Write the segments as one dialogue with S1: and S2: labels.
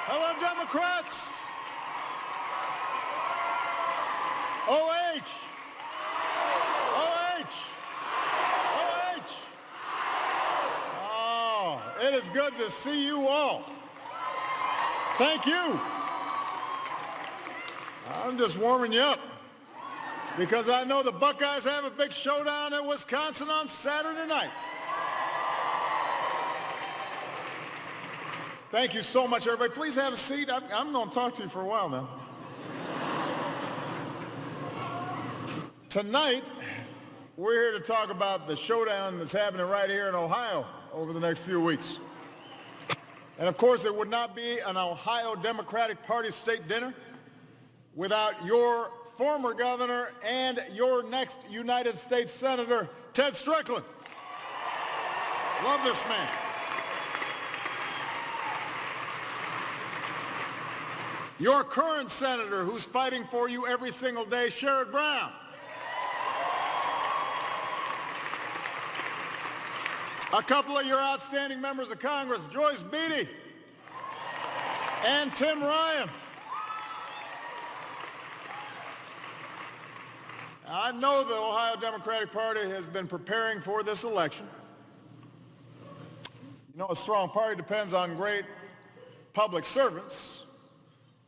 S1: Hello, Democrats. OH. OH. OH. Oh, it is good to see you all. Thank you. I'm just warming you up because I know the Buckeyes have a big showdown in Wisconsin on Saturday night. Thank you so much, everybody. Please have a seat. I'm going to talk to you for a while now. Tonight, we're here to talk about the showdown that's happening right here in Ohio over the next few weeks. And of course, it would not be an Ohio Democratic Party state dinner without your former governor and your next United States Senator, Ted Strickland. Love this man. Your current senator who's fighting for you every single day, Sherrod Brown. A couple of your outstanding members of Congress, Joyce Beatty and Tim Ryan. I know the Ohio Democratic Party has been preparing for this election. You know, a strong party depends on great public servants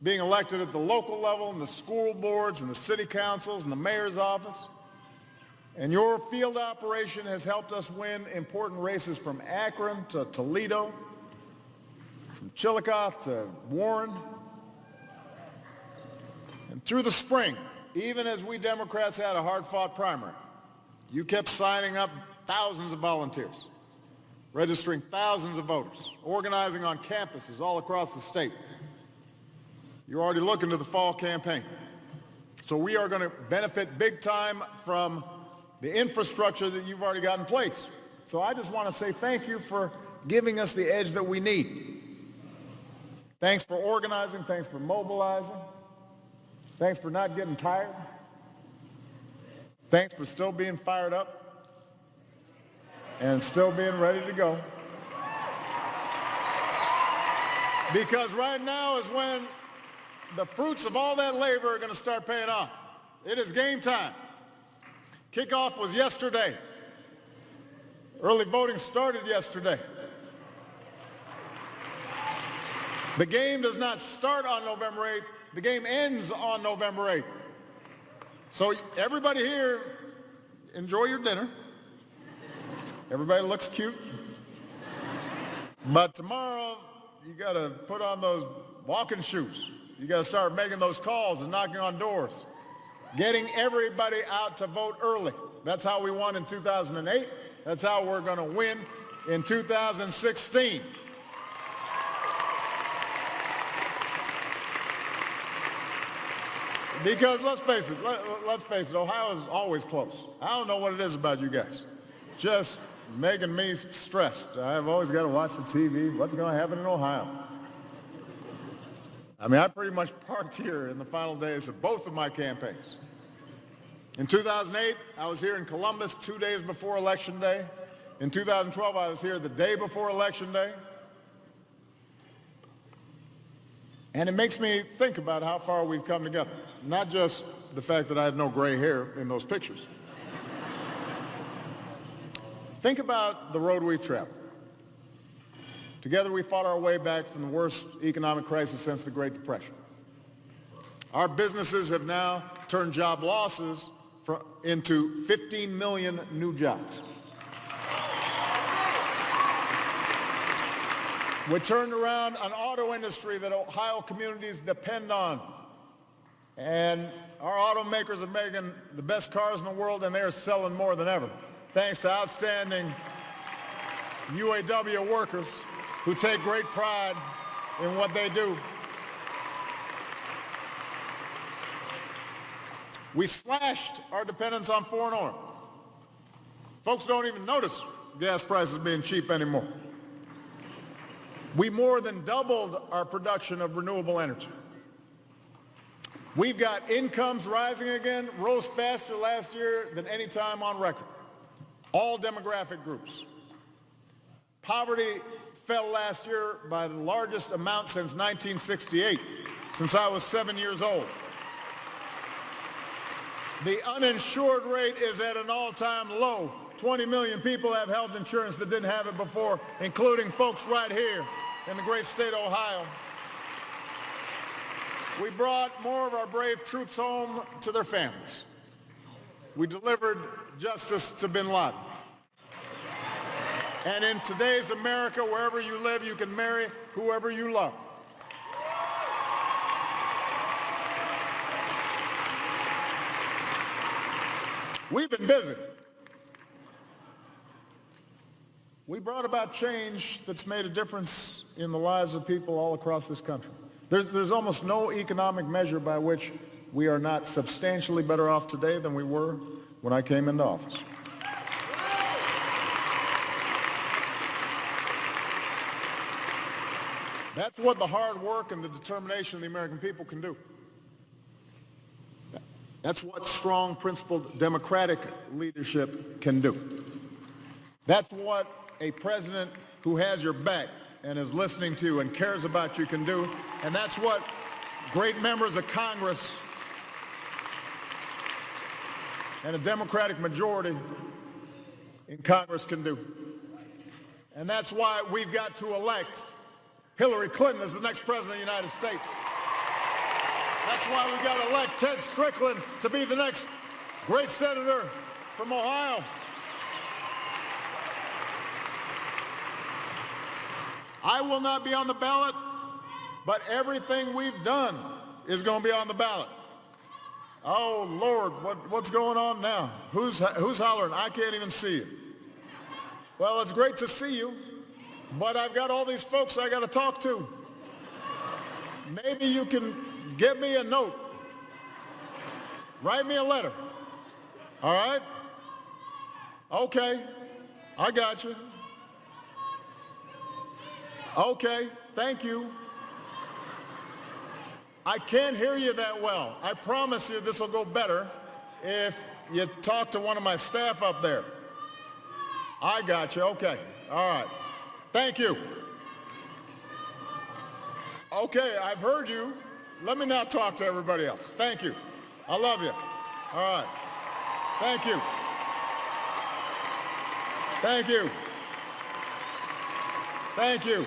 S1: being elected at the local level, in the school boards, and the city councils, and the mayor's office. And your field operation has helped us win important races from Akron to Toledo, from Chillicothe to Warren. And through the spring, even as we Democrats had a hard-fought primary, you kept signing up thousands of volunteers, registering thousands of voters, organizing on campuses all across the state. You're already looking to the fall campaign. So we are going to benefit big time from the infrastructure that you've already got in place. So I just want to say thank you for giving us the edge that we need. Thanks for organizing. Thanks for mobilizing. Thanks for not getting tired. Thanks for still being fired up and still being ready to go. Because right now is when the fruits of all that labor are going to start paying off. It is game time. Kickoff was yesterday. Early voting started yesterday. The game does not start on November 8th. The game ends on November 8th. So everybody here, enjoy your dinner. Everybody looks cute. But tomorrow, you got to put on those walking shoes. You got to start making those calls and knocking on doors, getting everybody out to vote early. That's how we won in 2008. That's how we're going to win in 2016. Because let's face it, Ohio is always close. I don't know what it is about you guys. Just making me stressed. I've always got to watch the TV. What's going to happen in Ohio? I mean, I pretty much parked here in the final days of both of my campaigns. In 2008, I was here in Columbus 2 days before Election Day. In 2012, I was here the day before Election Day. And it makes me think about how far we've come together. Not just the fact that I had no gray hair in those pictures. Think about the road we've traveled. Together we fought our way back from the worst economic crisis since the Great Depression. Our businesses have now turned job losses into 15 million new jobs. We turned around an auto industry that Ohio communities depend on. And our automakers are making the best cars in the world, and they are selling more than ever, thanks to outstanding UAW workers who take great pride in what they do. We slashed our dependence on foreign oil. Folks don't even notice gas prices being cheap anymore. We more than doubled our production of renewable energy. We've got incomes rising again, rose faster last year than any time on record. all demographic groups. Poverty fell last year by the largest amount since 1968, since I was 7 years old. The uninsured rate is at an all-time low. 20 million people have health insurance that didn't have it before, including folks right here in the great state of Ohio. We brought more of our brave troops home to their families. We delivered justice to bin Laden. And in today's America, wherever you live, you can marry whoever you love. We've been busy. We brought about change that's made a difference in the lives of people all across this country. There's almost no economic measure by which we are not substantially better off today than we were when I came into office. That's what the hard work and the determination of the American people can do. That's what strong, principled, democratic leadership can do. That's what a president who has your back and is listening to you and cares about you can do. And that's what great members of Congress and a Democratic majority in Congress can do. And that's why we've got to elect Hillary Clinton as the next president of the United States. That's why we've got to elect Ted Strickland to be the next great senator from Ohio. I will not be on the ballot, but everything we've done is going to be on the ballot. Oh, Lord, what's going on now? Who's hollering? I can't even see you. Well, it's great to see you, but I've got all these folks I got to talk to. Maybe you can give me a note. Write me a letter. All right? Okay, I got you. Okay, thank you. I can't hear you that well. I promise you this will go better if you talk to one of my staff up there. I got you, okay, all right. Thank you. Okay, I've heard you. Let me now talk to everybody else. Thank you. I love you. All right. Thank you. Thank you. Thank you.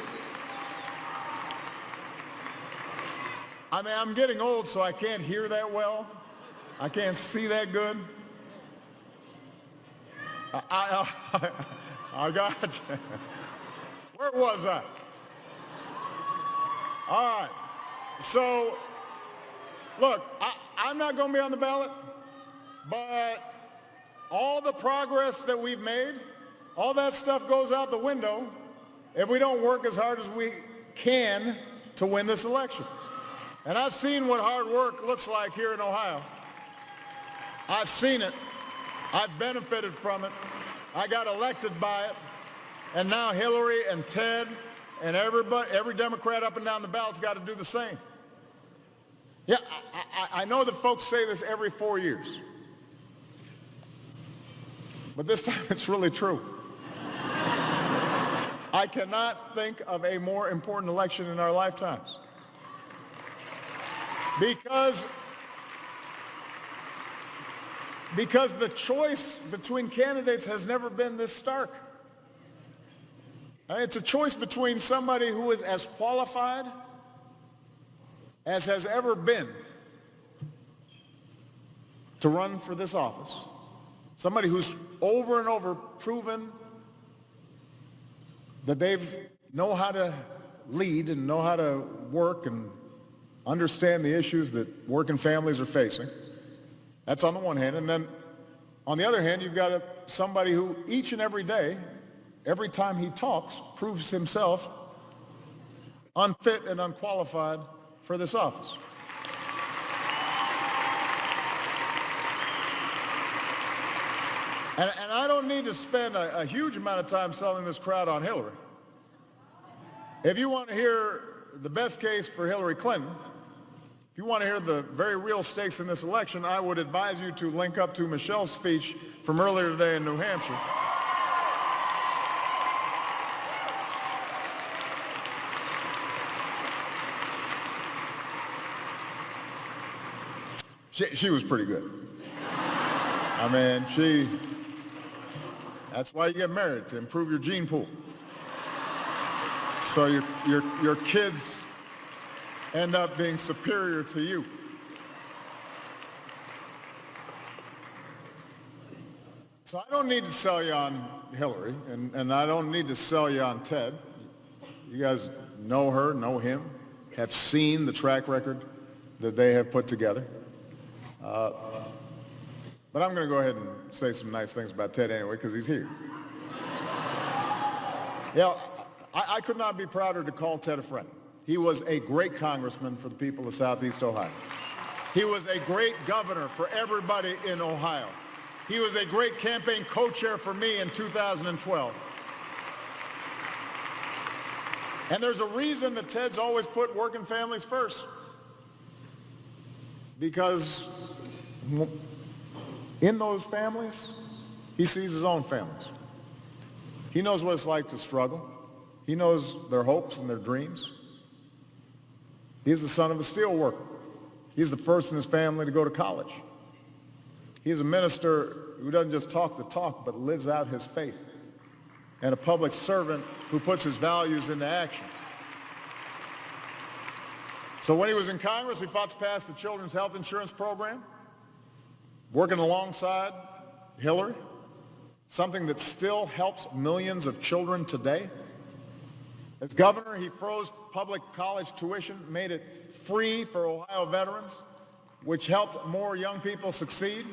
S1: I mean, I'm getting old, so I can't hear that well. I can't see that good. I got you. Where was I? All right. So, look, I'm not going to be on the ballot, but all the progress that we've made, all that stuff goes out the window if we don't work as hard as we can to win this election. And I've seen what hard work looks like here in Ohio. I've seen it. I've benefited from it. I got elected by it. And now Hillary and Ted and every Democrat up and down the ballot's got to do the same. Yeah, I know that folks say this every 4 years. But this time it's really true. I cannot think of a more important election in our lifetimes. Because the choice between candidates has never been this stark. It's a choice between somebody who is as qualified as has ever been to run for this office, somebody who's over and over proven that they know how to lead and know how to work and understand the issues that working families are facing. That's on the one hand. And then on the other hand, you've got somebody who each and every day, every time he talks, proves himself unfit and unqualified for this office. And I don't need to spend a huge amount of time selling this crowd on Hillary. If you want to hear the best case for Hillary Clinton, if you want to hear the very real stakes in this election, I would advise you to link up to Michelle's speech from earlier today in New Hampshire. She was pretty good. I mean, that's why you get married, to improve your gene pool. So your kids end up being superior to you. So I don't need to sell you on Hillary, and I don't need to sell you on Ted. You guys know her, know him, have seen the track record that they have put together. But I'm going to go ahead and say some nice things about Ted anyway, because he's here. Yeah, I could not be prouder to call Ted a friend. He was a great congressman for the people of Southeast Ohio. He was a great governor for everybody in Ohio. He was a great campaign co-chair for me in 2012. And there's a reason that Ted's always put working families first. Because in those families, he sees his own families. He knows what it's like to struggle. He knows their hopes and their dreams. He's the son of a steel worker. He's the first in his family to go to college. He's a minister who doesn't just talk the talk, but lives out his faith, and a public servant who puts his values into action. So when he was in Congress, he fought to pass the Children's Health Insurance Program, working alongside Hillary, something that still helps millions of children today. As governor, he froze public college tuition, made it free for Ohio veterans, which helped more young people succeed.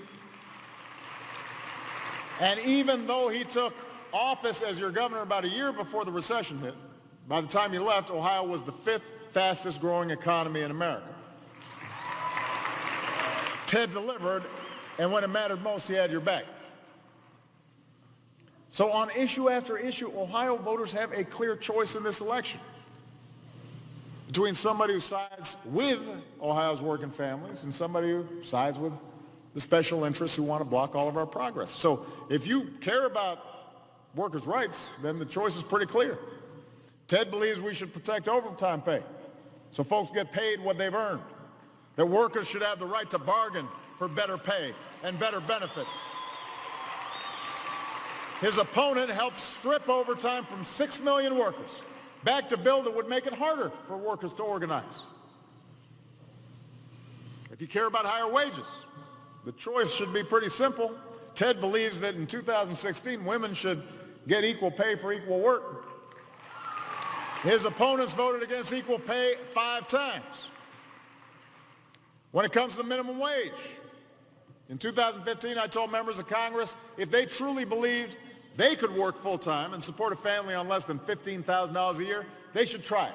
S1: And even though he took office as your governor about a year before the recession hit, by the time he left, Ohio was the 5th fastest growing economy in America. Ted delivered, and when it mattered most, he had your back. So on issue after issue, Ohio voters have a clear choice in this election between somebody who sides with Ohio's working families and somebody who sides with the special interests who want to block all of our progress. So if you care about workers' rights, then the choice is pretty clear. Ted believes we should protect overtime pay so folks get paid what they've earned, that workers should have the right to bargain for better pay and better benefits. His opponent helped strip overtime from 6 million workers, backed a bill that would make it harder for workers to organize. If you care about higher wages, the choice should be pretty simple. Ted believes that in 2016, women should get equal pay for equal work. His opponents voted against equal pay 5 times. When it comes to the minimum wage, in 2015, I told members of Congress if they truly believed they could work full-time and support a family on less than $15,000 a year, they should try it.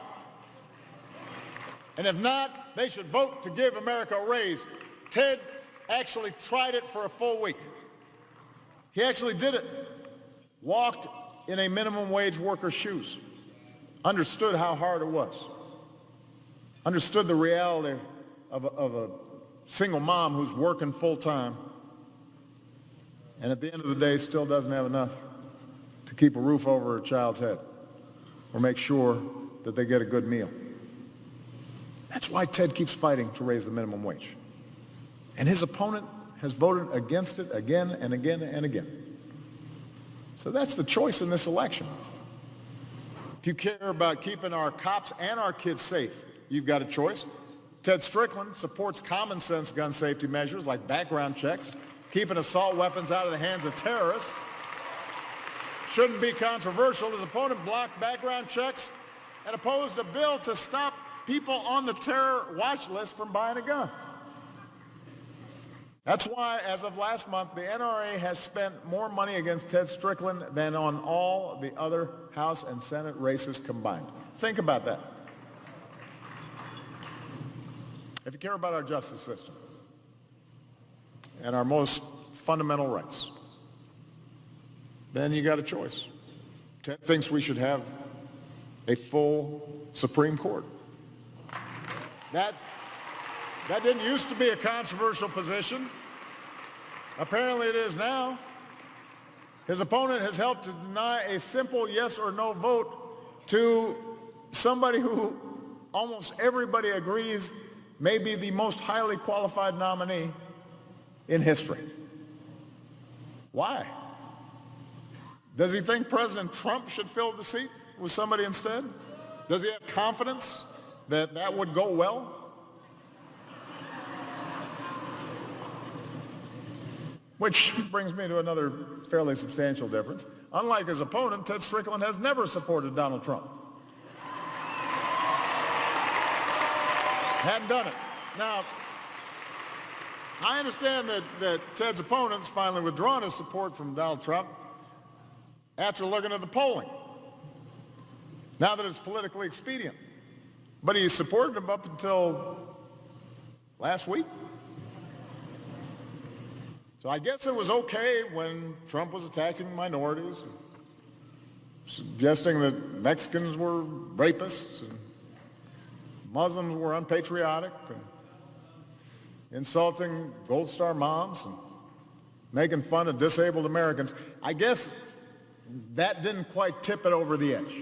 S1: And if not, they should vote to give America a raise. Ted actually tried it for a full week. He actually did it. Walked in a minimum wage worker's shoes. Understood how hard it was. Understood the reality of a single mom who's working full-time and at the end of the day still doesn't have enough to keep a roof over her child's head or make sure that they get a good meal. That's why Ted keeps fighting to raise the minimum wage. And his opponent has voted against it again and again and again. So that's the choice in this election. If you care about keeping our cops and our kids safe, you've got a choice. Ted Strickland supports common sense gun safety measures like background checks, keeping assault weapons out of the hands of terrorists. Shouldn't be controversial. His opponent blocked background checks and opposed a bill to stop people on the terror watch list from buying a gun. That's why, as of last month, the NRA has spent more money against Ted Strickland than on all the other House and Senate races combined. Think about that. If you care about our justice system and our most fundamental rights, then you got a choice. Ted thinks we should have a full Supreme Court. That didn't used to be a controversial position. Apparently it is now. His opponent has helped to deny a simple yes or no vote to somebody who almost everybody agrees may be the most highly qualified nominee in history. Why? Does he think President Trump should fill the seat with somebody instead? Does he have confidence that that would go well? Which brings me to another fairly substantial difference. Unlike his opponent, Ted Strickland has never supported Donald Trump. Hadn't done it. Now, I understand that Ted's opponent's finally withdrawn his support from Donald Trump after looking at the polling, now that it's politically expedient. But he supported him up until last week. So I guess it was okay when Trump was attacking minorities, suggesting that Mexicans were rapists and Muslims were unpatriotic, and insulting Gold Star moms and making fun of disabled Americans. I guess that didn't quite tip it over the edge.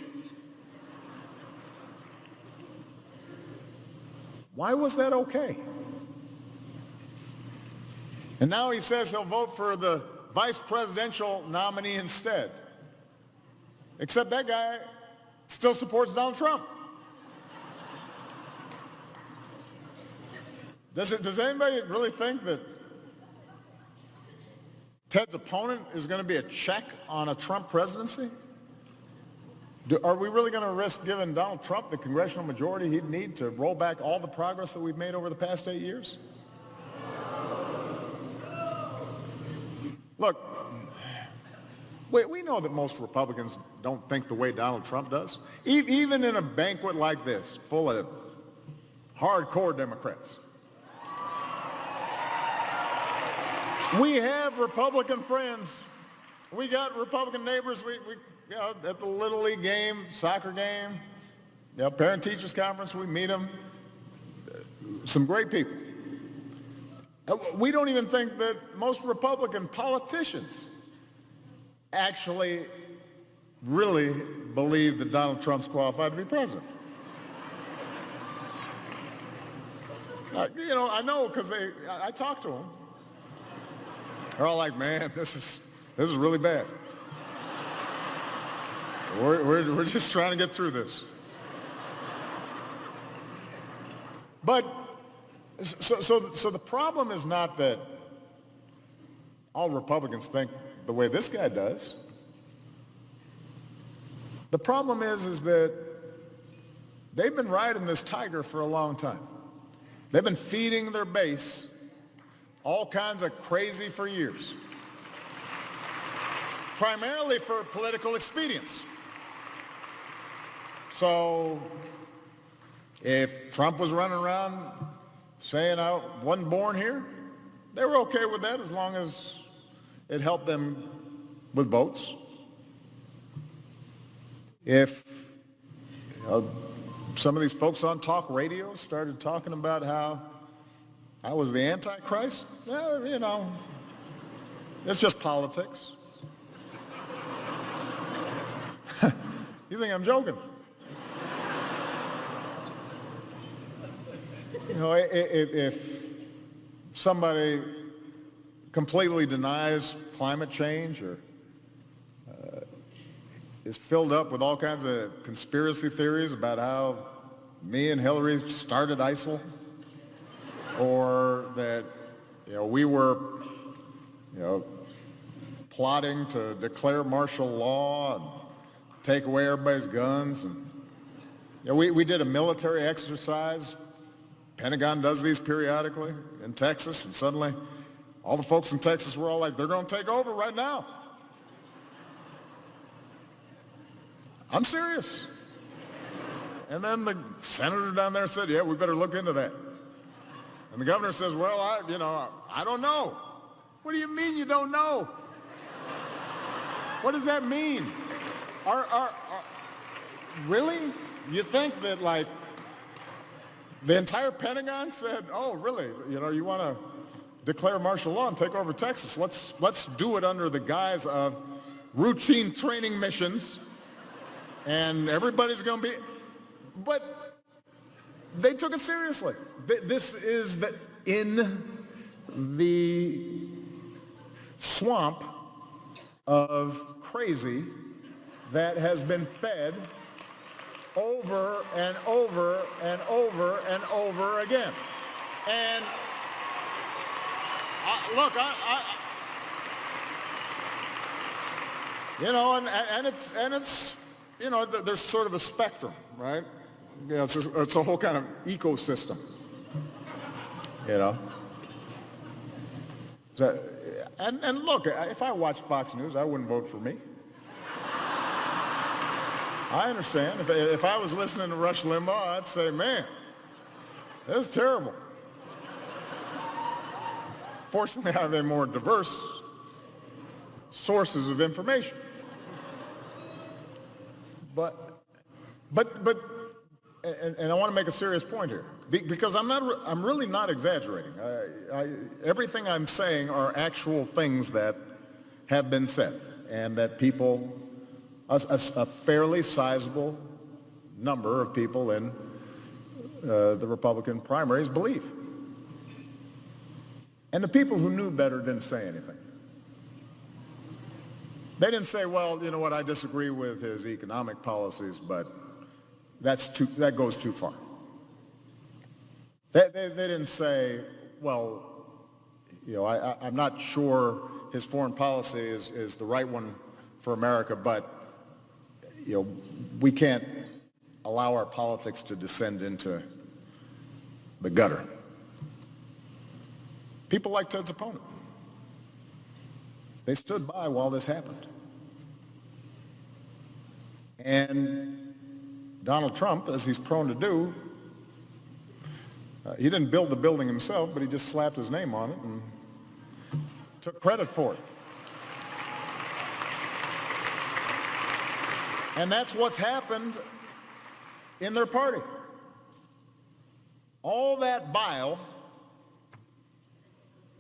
S1: Why was that okay? And now he says he'll vote for the vice presidential nominee instead. Except that guy still supports Donald Trump. Does anybody really think that Ted's opponent is going to be a check on a Trump presidency? Are we really going to risk giving Donald Trump the congressional majority he'd need to roll back all the progress that we've made over the past 8 years? Look, we know that most Republicans don't think the way Donald Trump does. Even in a banquet like this, full of hardcore Democrats. We have Republican friends. We got Republican neighbors. We at the Little League game, soccer game, parent-teachers conference, we meet them. Some great people. We don't even think that most Republican politicians actually really believe that Donald Trump's qualified to be president. I know because I talk to them. They're all like, man, this is really bad. We're just trying to get through this. But so the problem is not that all Republicans think the way this guy does. The problem is that they've been riding this tiger for a long time. They've been feeding their base all kinds of crazy for years, primarily for political expedience. So if Trump was running around saying I wasn't born here, they were okay with that as long as it helped them with votes. If some of these folks on talk radio started talking about how I was the Antichrist, well, it's just politics. You think I'm joking? If somebody completely denies climate change or is filled up with all kinds of conspiracy theories about how me and Hillary started ISIL, or that we were plotting to declare martial law and take away everybody's guns, and we did a military exercise. Pentagon does these periodically in Texas, and suddenly all the folks in Texas were all like, they're going to take over right now. I'm serious. And then the senator down there said, yeah, we better look into that. And the governor says, well, I don't know. What do you mean you don't know? What does that mean? Really? You think that, the entire Pentagon said, oh, really? You want to declare martial law and take over Texas? Let's do it under the guise of routine training missions, and everybody's going to be... But They took it seriously. This is in the swamp of crazy that has been fed over and over and over and over again. And look, you know, and it's you know, there's sort of a spectrum, right? Yeah, it's a whole kind of ecosystem, you know. And look, if I watched Fox News, I wouldn't vote for me. I understand. If I was listening to Rush Limbaugh, I'd say, man, this is terrible. Fortunately, I have a more diverse sources of information. But I want to make a serious point here, because I'm really not exaggerating. Everything I'm saying are actual things that have been said, and that people, a fairly sizable number of people in the Republican primaries believe. And the people who knew better didn't say anything. They didn't say, well, you know what, I disagree with his economic policies, but that goes too far. They didn't say, well, you know, I'm not sure his foreign policy is the right one for America, but, you know, we can't allow our politics to descend into the gutter. People like Ted's opponent. They stood by while this happened. And Donald Trump, as he's prone to do, he didn't build the building himself, but he just slapped his name on it and took credit for it. And that's what's happened in their party. All that bile,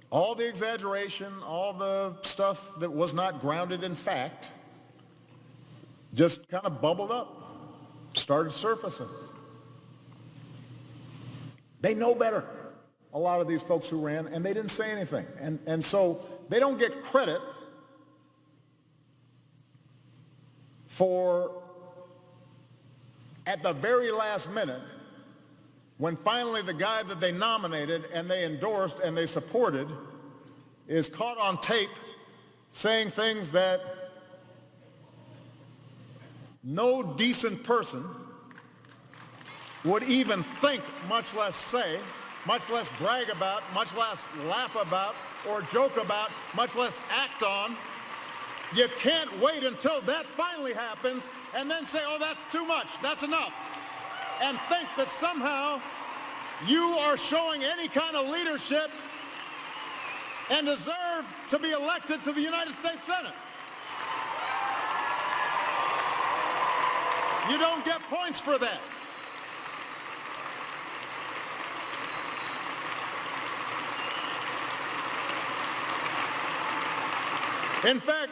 S1: all the exaggeration, all the stuff that was not grounded in fact, just kind of bubbled up, started surfacing. They know better, a lot of these folks who ran, and they didn't say anything. And so they don't get credit for, at the very last minute, when finally the guy that they nominated and they endorsed and they supported is caught on tape saying things that no decent person would even think, much less say, much less brag about, much less laugh about or joke about, much less act on. You can't wait until that finally happens and then say, oh, that's too much, that's enough, and think that somehow you are showing any kind of leadership and deserve to be elected to the United States Senate. You don't get points for that. In fact,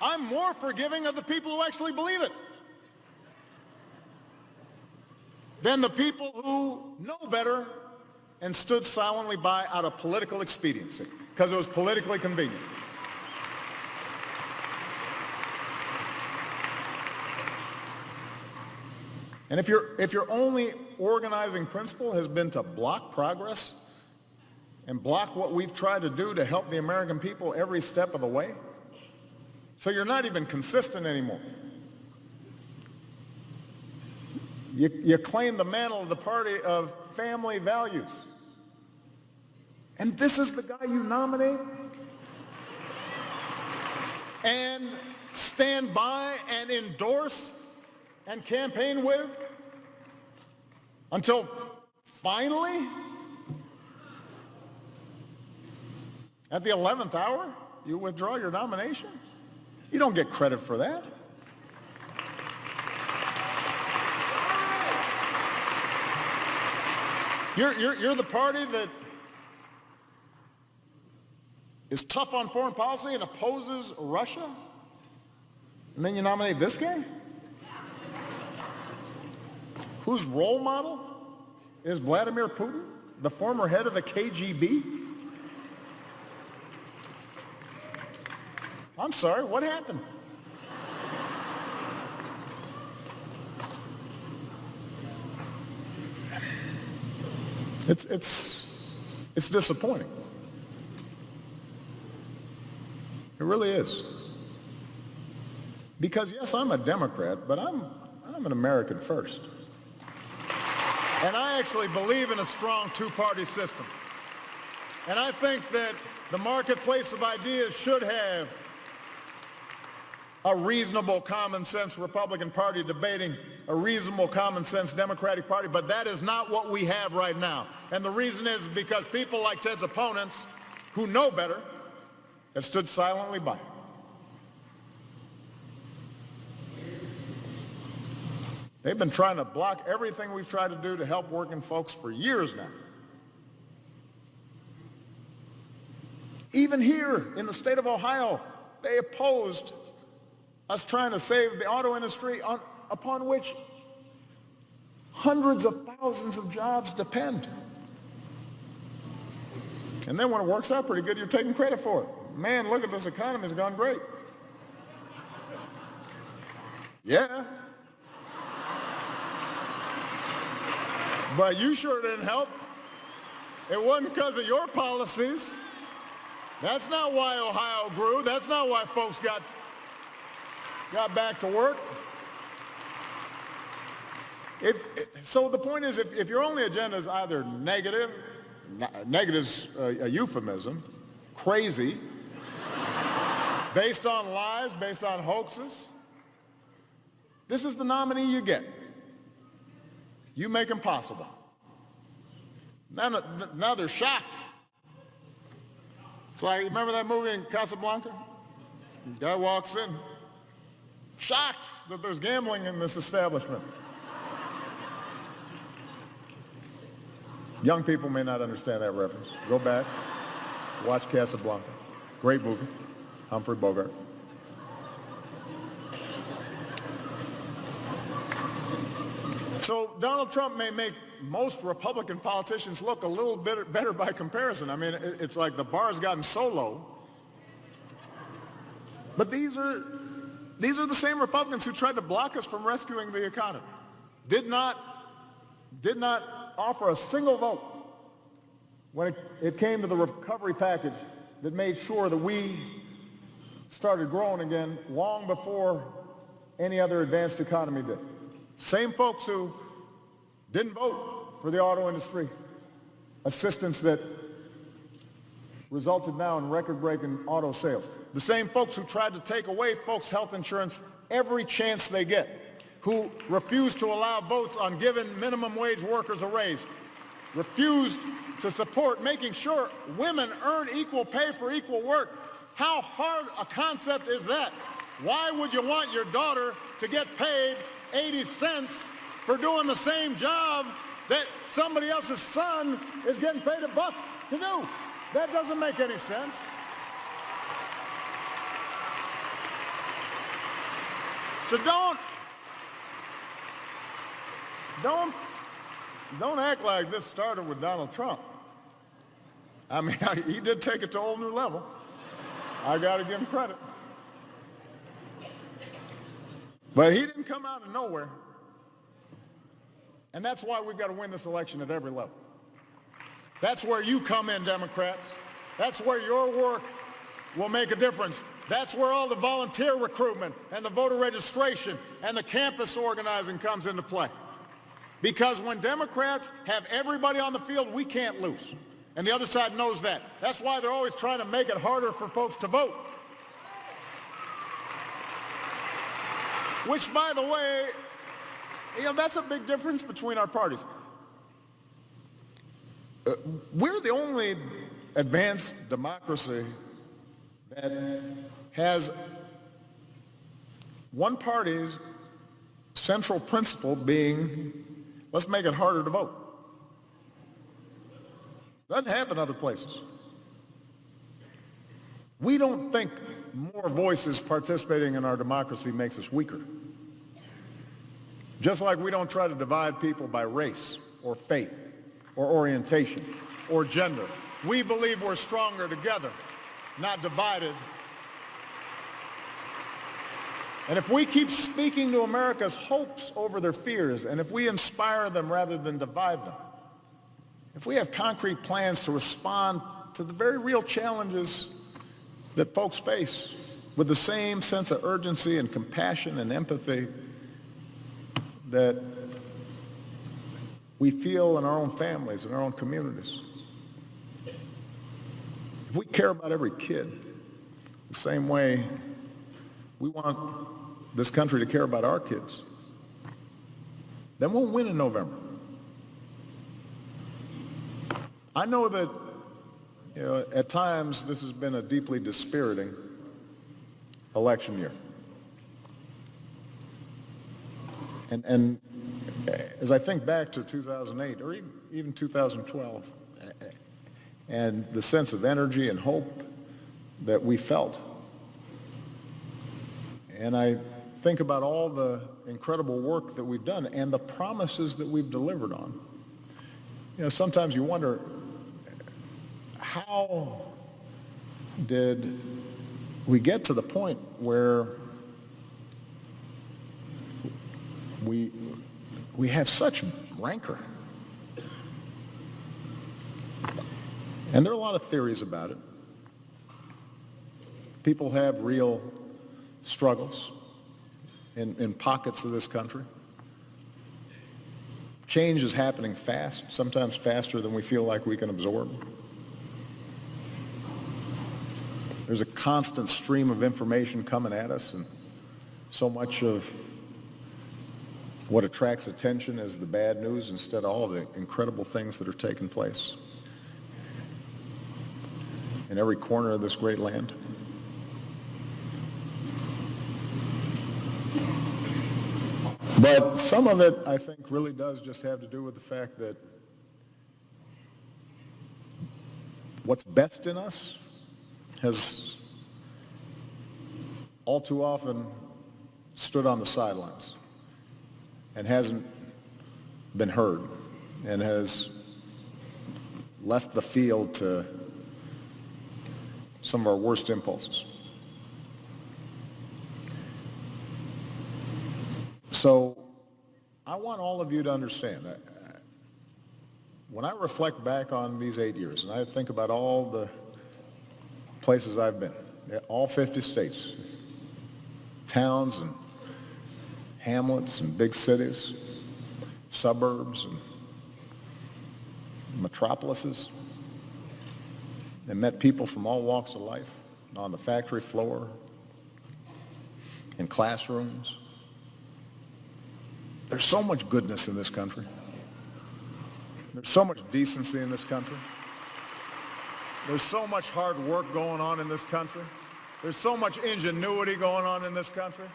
S1: I'm more forgiving of the people who actually believe it than the people who know better and stood silently by out of political expediency, because it was politically convenient. And if your only organizing principle has been to block progress and block what we've tried to do to help the American people every step of the way, so you're not even consistent anymore. You claim the mantle of the party of family values. And this is the guy you nominate and stand by and endorse and campaign with until finally, at the 11th hour, you withdraw your nomination? You don't get credit for that. You're the party that is tough on foreign policy and opposes Russia, and then you nominate this guy? whose role model is Vladimir Putin, the former head of the KGB? I'm sorry, what happened? It's disappointing. It really is. Because yes, I'm a Democrat, but I'm an American first. And I actually believe in a strong two-party system. And I think that the marketplace of ideas should have a reasonable common sense Republican Party debating a reasonable common sense Democratic Party, but that is not what we have right now. And the reason is because people like Ted's opponents, who know better, have stood silently by. They've been trying to block everything we've tried to do to help working folks for years now. Even here in the state of Ohio, they opposed us trying to save the auto industry upon which hundreds of thousands of jobs depend. And then when it works out pretty good, you're taking credit for it. Man, look at this economy, it's gone great. Yeah. But you sure didn't help. It wasn't because of your policies. That's not why Ohio grew. That's not why folks got back to work. So the point is, if your only agenda is either negative's a euphemism, crazy, based on lies, based on hoaxes, this is the nominee you get. You make him possible. Now they're shocked. It's like, remember that movie in Casablanca? The guy walks in, shocked that there's gambling in this establishment. Young people may not understand that reference. Go back, watch Casablanca. Great movie, Humphrey Bogart. So Donald Trump may make most Republican politicians look a little bit better by comparison. I mean, it's like the bar's gotten so low. But these are the same Republicans who tried to block us from rescuing the economy. Did not offer a single vote when it came to the recovery package that made sure that we started growing again long before any other advanced economy did. Same folks who didn't vote for the auto industry assistance that resulted now in record-breaking auto sales. The same folks who tried to take away folks' health insurance every chance they get, who refused to allow votes on giving minimum wage workers a raise, refused to support making sure women earn equal pay for equal work. How hard a concept is that? Why would you want your daughter to get paid 80 cents for doing the same job that somebody else's son is getting paid $1 to do? That doesn't make any sense. So don't act like this started with Donald Trump. I mean, he did take it to a whole new level. I got to give him credit. But he didn't come out of nowhere. And that's why we've got to win this election at every level. That's where you come in, Democrats. That's where your work will make a difference. That's where all the volunteer recruitment and the voter registration and the campus organizing comes into play. Because when Democrats have everybody on the field, we can't lose. And the other side knows that. That's why they're always trying to make it harder for folks to vote. Which, by the way, that's a big difference between our parties. We're the only advanced democracy that has one party's central principle being, let's make it harder to vote. Doesn't happen other places. We don't think more voices participating in our democracy makes us weaker. Just like we don't try to divide people by race or faith or orientation or gender. We believe we're stronger together, not divided. And if we keep speaking to America's hopes over their fears, and if we inspire them rather than divide them, if we have concrete plans to respond to the very real challenges that folks face with the same sense of urgency and compassion and empathy that we feel in our own families, in our own communities, if we care about every kid the same way we want this country to care about our kids, then we'll win in November. I know that, at times this has been a deeply dispiriting election year. And as I think back to 2008 or even 2012, and the sense of energy and hope that we felt, and I think about all the incredible work that we've done and the promises that we've delivered on, sometimes you wonder, how did we get to the point where we have such rancor? And there are a lot of theories about it. People have real struggles in pockets of this country. Change is happening fast, sometimes faster than we feel like we can absorb. There's a constant stream of information coming at us, and so much of what attracts attention is the bad news instead of all the incredible things that are taking place in every corner of this great land. But some of it, I think, really does just have to do with the fact that what's best in us has all too often stood on the sidelines and hasn't been heard and has left the field to some of our worst impulses. So I want all of you to understand that when I reflect back on these 8 years and I think about all the places I've been, all 50 states, towns and hamlets and big cities, suburbs and metropolises, and met people from all walks of life on the factory floor, in classrooms. There's so much goodness in this country. There's so much decency in this country. There's so much hard work going on in this country. There's so much ingenuity going on in this country.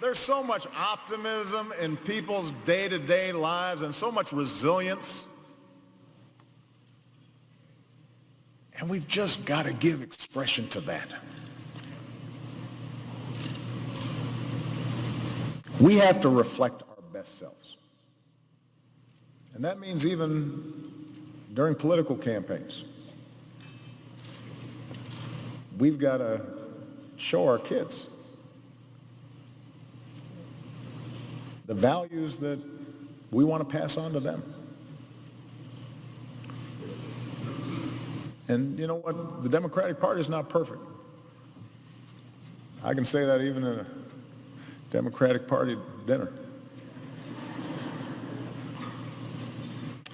S1: There's so much optimism in people's day-to-day lives and so much resilience. And we've just got to give expression to that. We have to reflect our best selves. And that means even during political campaigns. We've got to show our kids the values that we want to pass on to them. And you know what? The Democratic Party is not perfect. I can say that even in a Democratic Party dinner.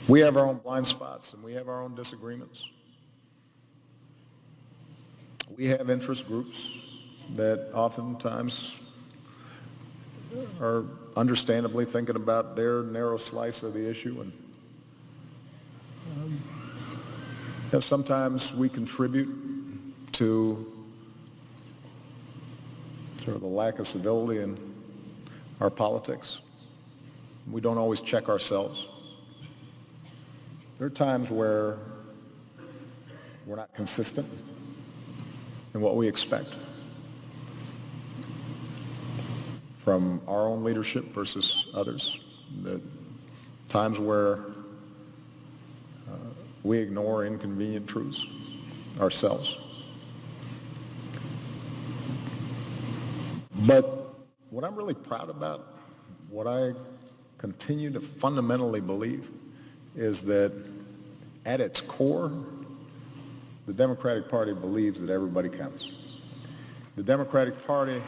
S1: We have our own blind spots and we have our own disagreements. We have interest groups that oftentimes are understandably thinking about their narrow slice of the issue, and sometimes we contribute to sort of the lack of civility in our politics. We don't always check ourselves. There are times where we're not consistent in what we expect from our own leadership versus others. the times where we ignore inconvenient truths ourselves. But what I'm really proud about, what I continue to fundamentally believe, is that at its core, the Democratic Party believes that everybody counts. The Democratic Party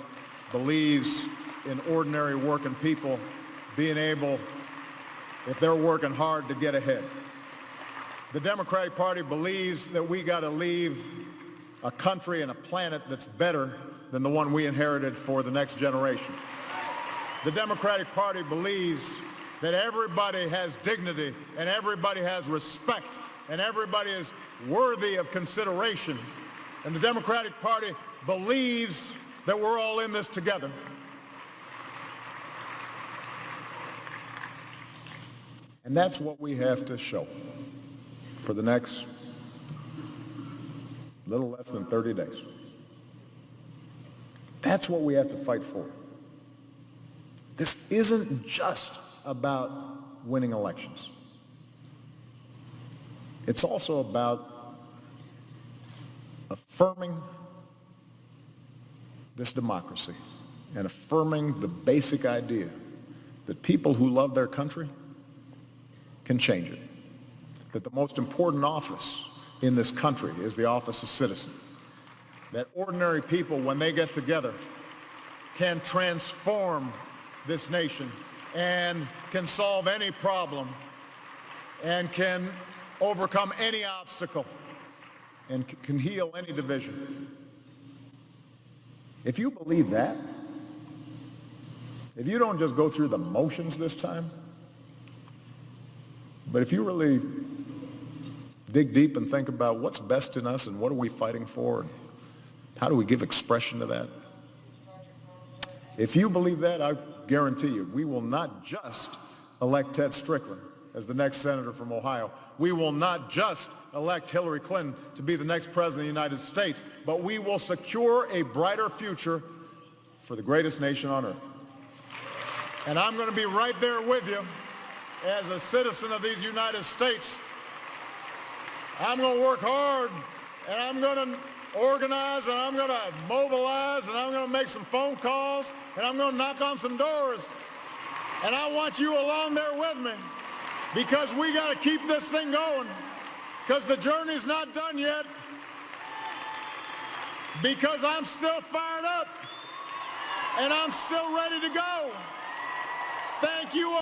S1: believes in ordinary working people being able, if they're working hard, to get ahead. The Democratic Party believes that we got to leave a country and a planet that's better than the one we inherited for the next generation. The Democratic Party believes that everybody has dignity and everybody has respect and everybody is worthy of consideration. And the Democratic Party believes that we're all in this together. And that's what we have to show for the next little less than 30 days. That's what we have to fight for. This isn't just about winning elections. It's also about affirming this democracy and affirming the basic idea that people who love their country can change it. That the most important office in this country is the office of citizen. That ordinary people, when they get together, can transform this nation and can solve any problem and can overcome any obstacle and can heal any division. If you believe that, if you don't just go through the motions this time, but if you really dig deep and think about what's best in us and what are we fighting for, and how do we give expression to that? If you believe that, I guarantee you, we will not just elect Ted Strickland as the next senator from Ohio. We will not just elect Hillary Clinton to be the next president of the United States, but we will secure a brighter future for the greatest nation on earth. And I'm going to be right there with you as a citizen of these United States. I'm going to work hard, and I'm going to organize, and I'm going to mobilize, and I'm going to make some phone calls, and I'm going to knock on some doors. And I want you along there with me, because we got to keep this thing going, because the journey's not done yet, because I'm still fired up, and I'm still ready to go. Thank you all.